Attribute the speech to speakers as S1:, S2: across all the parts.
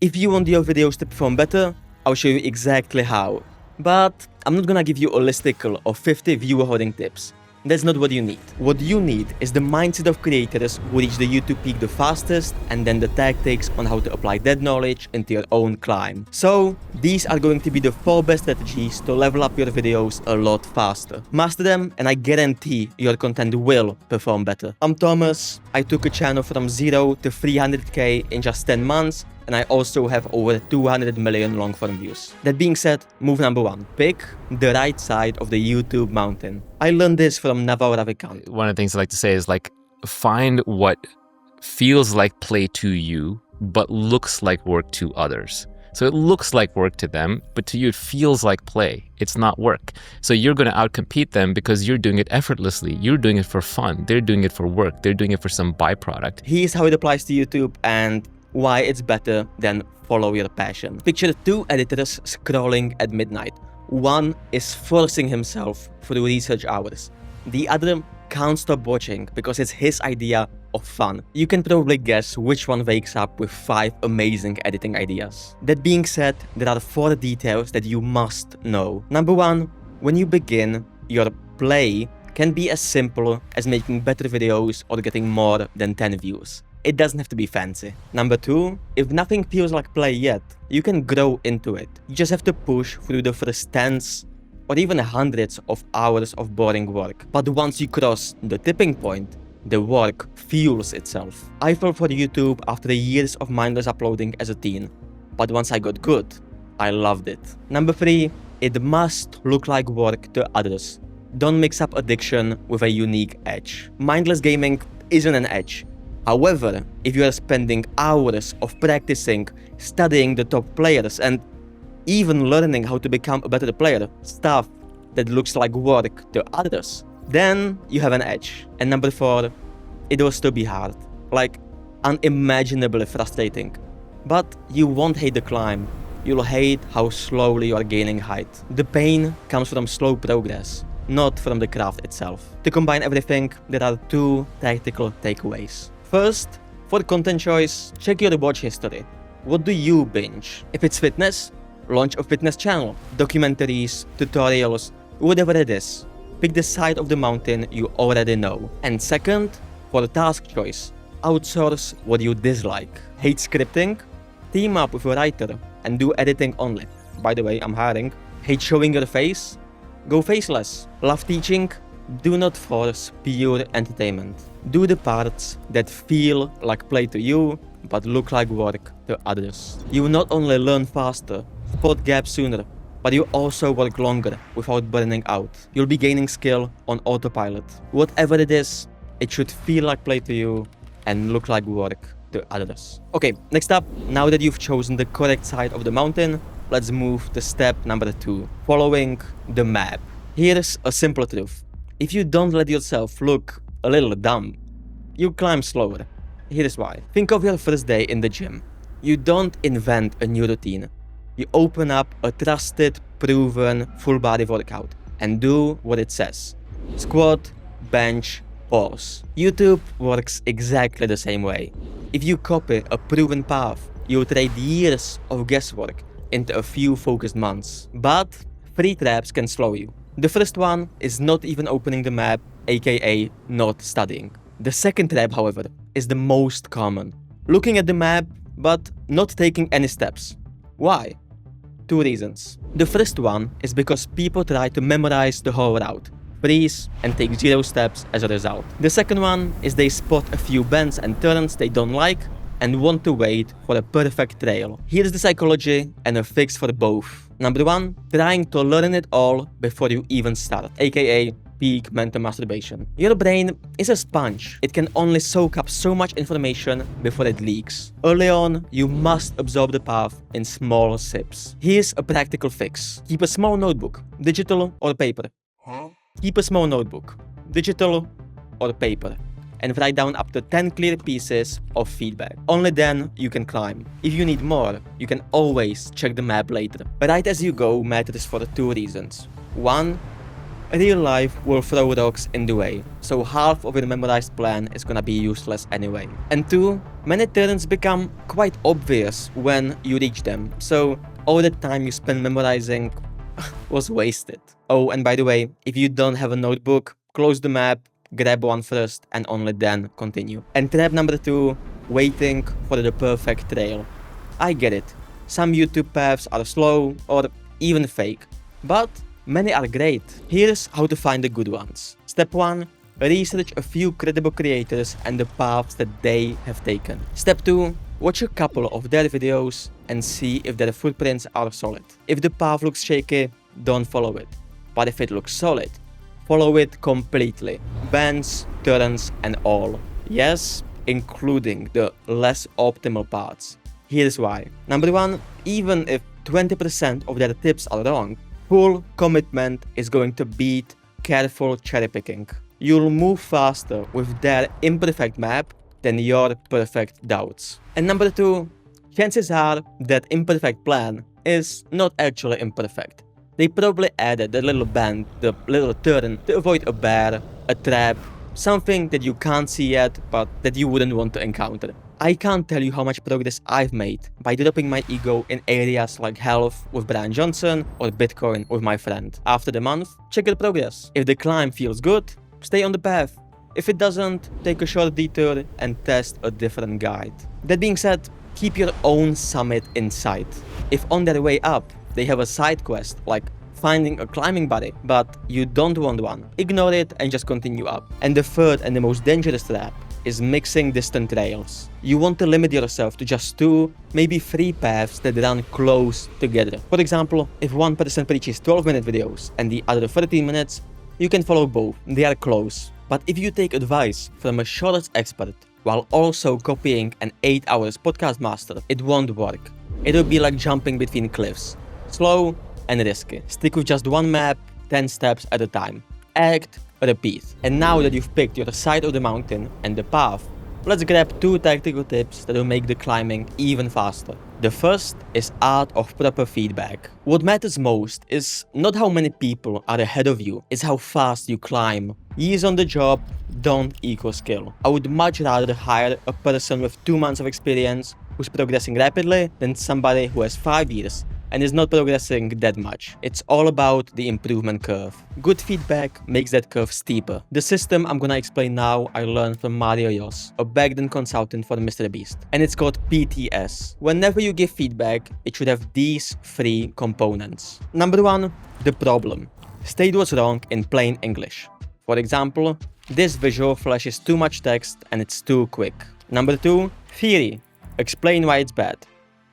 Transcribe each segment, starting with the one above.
S1: If you want your videos to perform better, I'll show you exactly how. But I'm not gonna give you a listicle of 50 viewer hoarding tips. That's not what you need. What you need is the mindset of creators who reach the YouTube peak the fastest, and then the tactics on how to apply that knowledge into your own climb. So these are going to be the 4 best strategies to level up your videos a lot faster. Master them and I guarantee your content will perform better. I'm Thomas. I took a channel from 0 to 300k in just 10 months. And I also have over 200 million long-form views. That being said, move number 1. Pick the right side of the YouTube mountain. I learned this from Naval Ravikant.
S2: One of the things I like to say is find what feels like play to you, but looks like work to others. So it looks like work to them, but to you it feels like play. It's not work. So you're going to outcompete them because you're doing it effortlessly. You're doing it for fun. They're doing it for work. They're doing it for some byproduct.
S1: Here's how it applies to YouTube and why it's better than follow your passion. Picture 2 editors scrolling at midnight. One is forcing himself through research hours. The other can't stop watching because it's his idea of fun. You can probably guess which one wakes up with 5 amazing editing ideas. That being said, there are 4 details that you must know. Number 1, when you begin, your play can be as simple as making better videos or getting more than 10 views. It doesn't have to be fancy. Number 2, if nothing feels like play yet, you can grow into it. You just have to push through the first tens or even hundreds of hours of boring work. But once you cross the tipping point, the work fuels itself. I fell for YouTube after years of mindless uploading as a teen. But once I got good, I loved it. Number 3, it must look like work to others. Don't mix up addiction with a unique edge. Mindless gaming isn't an edge. However, if you are spending hours of practicing, studying the top players, and even learning how to become a better player, stuff that looks like work to others, then you have an edge. And number 4, it will still be hard, like unimaginably frustrating. But you won't hate the climb, you'll hate how slowly you are gaining height. The pain comes from slow progress, not from the craft itself. To combine everything, there are 2 tactical takeaways. First, for content choice, check your watch history. What do you binge? If it's fitness, launch a fitness channel, documentaries, tutorials, whatever it is. Pick the side of the mountain you already know. And second, for task choice, outsource what you dislike. Hate scripting? Team up with a writer and do editing only. By the way, I'm hiring. Hate showing your face? Go faceless. Love teaching? Do not force pure entertainment. Do the parts that feel like play to you, but look like work to others. You will not only learn faster, spot gaps sooner, but you also work longer without burning out. You'll be gaining skill on autopilot. Whatever it is, it should feel like play to you and look like work to others. Okay, next up, now that you've chosen the correct side of the mountain, let's move to step number 2, following the map. Here's a simple truth. If you don't let yourself look a little dumb, you'll climb slower. Here's why. Think of your first day in the gym. You don't invent a new routine. You open up a trusted, proven, full body workout and do what it says. Squat, bench, pause. YouTube works exactly the same way. If you copy a proven path, you'll trade years of guesswork into a few focused months. But 3 traps can slow you. The first one is not even opening the map, aka not studying. The second trap, however, is the most common. Looking at the map, but not taking any steps. Why? 2 reasons. The first one is because people try to memorize the whole route, freeze, and take 0 steps as a result. The second one is they spot a few bends and turns they don't like and want to wait for a perfect trail. Here's the psychology and a fix for both. Number 1, trying to learn it all before you even start, aka peak mental masturbation. Your brain is a sponge. It can only soak up so much information before it leaks. Early on, you must absorb the path in small sips. Here's a practical fix. Keep a small notebook, digital or paper. Keep a small notebook, digital or paper, and write down up to 10 clear pieces of feedback. Only then you can climb. If you need more, you can always check the map later. Write as you go matters for 2 reasons. 1, real life will throw rocks in the way, so half of your memorized plan is gonna be useless anyway. And 2, many turns become quite obvious when you reach them, so all the time you spend memorizing was wasted. Oh, and by the way, if you don't have a notebook, close the map, grab one first, and only then continue. And trap number 2, waiting for the perfect trail. I get it. Some YouTube paths are slow or even fake, but many are great. Here's how to find the good ones. Step 1. Research a few credible creators and the paths that they have taken. Step 2. Watch a couple of their videos and see if their footprints are solid. If the path looks shaky, don't follow it. But if it looks solid, follow it completely. Bends, turns, and all. Yes, including the less optimal parts. Here's why. Number 1, even if 20% of their tips are wrong, full commitment is going to beat careful cherry picking. You'll move faster with their imperfect map than your perfect doubts. And number 2, chances are that imperfect plan is not actually imperfect. They probably added a little bend, the little turn to avoid a bear, a trap, something that you can't see yet but that you wouldn't want to encounter. I can't tell you how much progress I've made by dropping my ego in areas like health with Brian Johnson or Bitcoin with my friend. After the month, check your progress. If the climb feels good, stay on the path. If it doesn't, take a short detour and test a different guide. That being said, keep your own summit in sight. If on their way up, they have a side quest like finding a climbing buddy, but you don't want one, ignore it and just continue up. And the third and the most dangerous trap is mixing distant trails. You want to limit yourself to just 2, maybe 3 paths that run close together. For example, if one person preaches 12-minute videos and the other 13 minutes, you can follow both, they are close. But if you take advice from a shorts expert while also copying an 8 hours podcast master, it won't work. It'll be like jumping between cliffs. Slow and risky. Stick with just one map, 10 steps at a time. Act, repeat. And now that you've picked your side of the mountain and the path, let's grab 2 tactical tips that will make the climbing even faster. The first is art of proper feedback. What matters most is not how many people are ahead of you, it's how fast you climb. Years on the job don't equal skill. I would much rather hire a person with 2 months of experience who's progressing rapidly than somebody who has 5 years and is not progressing that much. It's all about the improvement curve. Good feedback makes that curve steeper. The system I'm gonna explain now I learned from Mario Yos, a back-then consultant for MrBeast, and it's called PTS. Whenever you give feedback, it should have these 3 components. Number 1, the problem. State what's wrong in plain English. For example, this visual flashes too much text and it's too quick. Number 2, theory. Explain why it's bad.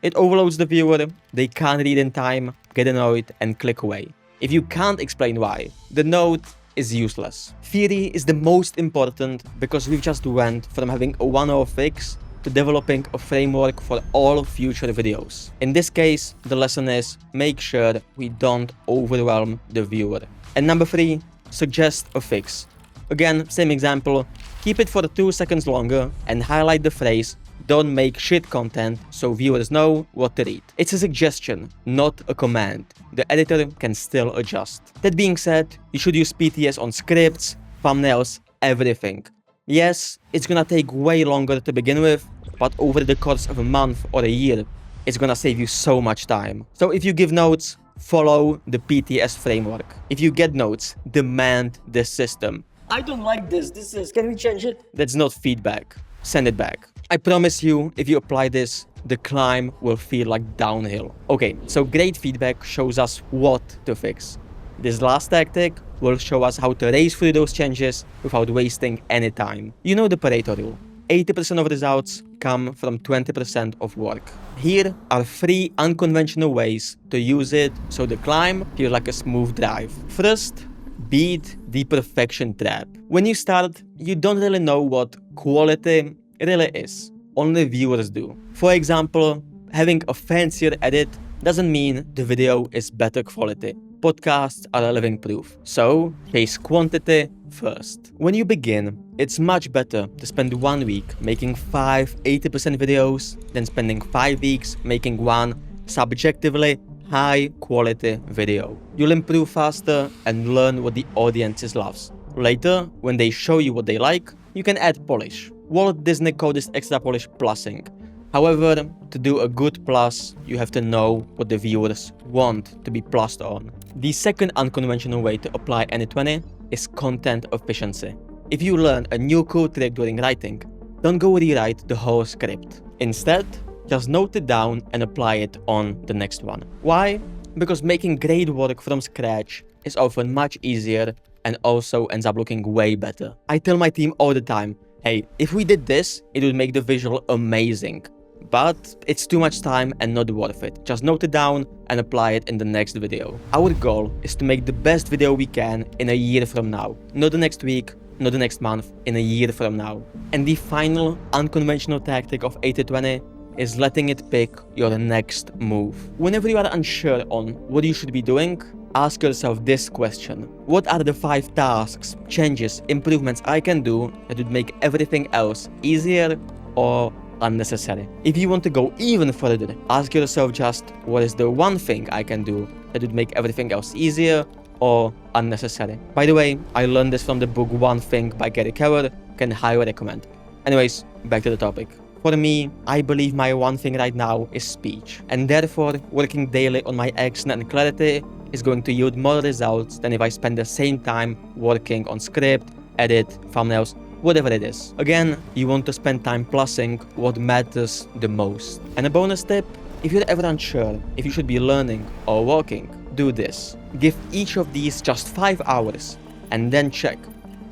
S1: It overloads the viewer, they can't read in time, get annoyed and click away. If you can't explain why, the note is useless. Theory is the most important because we've just went from having a one-off fix to developing a framework for all future videos. In this case, the lesson is make sure we don't overwhelm the viewer. And number 3, suggest a fix. Again, same example, keep it for 2 seconds longer and highlight the phrase "Don't make shit content" so viewers know what to read. It's a suggestion, not a command. The editor can still adjust. That being said, you should use PTS on scripts, thumbnails, everything. Yes, it's gonna take way longer to begin with, but over the course of a month or a year, it's gonna save you so much time. So if you give notes, follow the PTS framework. If you get notes, demand the system. I don't like this, can we change it? That's not feedback. Send it back. I promise you, if you apply this, the climb will feel like downhill. Okay, so great feedback shows us what to fix. This last tactic will show us how to race through those changes without wasting any time. You know the Pareto rule. 80% of results come from 20% of work. Here are 3 unconventional ways to use it so the climb feels like a smooth drive. First, beat the perfection trap. When you start, you don't really know what quality really is. Only viewers do. For example, having a fancier edit doesn't mean the video is better quality. Podcasts are a living proof. So, chase quantity first. When you begin, it's much better to spend 1 week making 5 80% videos than spending 5 weeks making one subjectively high quality video. You'll improve faster and learn what the audience loves. Later, when they show you what they like, you can add polish. Walt Disney called this extra polish plussing. However, to do a good plus, you have to know what the viewers want to be plussed on. The second unconventional way to apply any 20 is content efficiency. If you learn a new cool trick during writing, don't go rewrite the whole script. Instead, just note it down and apply it on the next one. Why? Because making great work from scratch is often much easier and also ends up looking way better. I tell my team all the time, hey, if we did this, it would make the visual amazing. But it's too much time and not worth it. Just note it down and apply it in the next video. Our goal is to make the best video we can in a year from now. Not the next week, not the next month, in a year from now. And the final unconventional tactic of 80-20 is letting it pick your next move. Whenever you are unsure on what you should be doing, ask yourself this question. What are the 5 tasks, changes, improvements I can do that would make everything else easier or unnecessary? If you want to go even further, ask yourself just, what is the one thing I can do that would make everything else easier or unnecessary? By the way, I learned this from the book One Thing by Gary Keller, can highly recommend. Anyways, back to the topic. For me, I believe my one thing right now is speech, and therefore working daily on my accent and clarity is going to yield more results than if I spend the same time working on script, edit, thumbnails, whatever it is. Again, you want to spend time plussing what matters the most. And a bonus tip, if you're ever unsure if you should be learning or working, do this. Give each of these just 5 hours and then check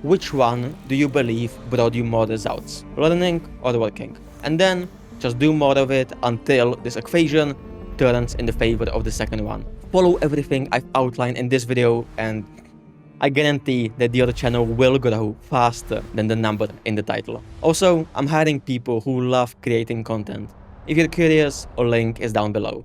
S1: which one do you believe brought you more results, learning or working. And then just do more of it until this equation turns in the favor of the second one. Follow everything I've outlined in this video and I guarantee that the other channel will grow faster than the number in the title. Also, I'm hiring people who love creating content. If you're curious, a link is down below.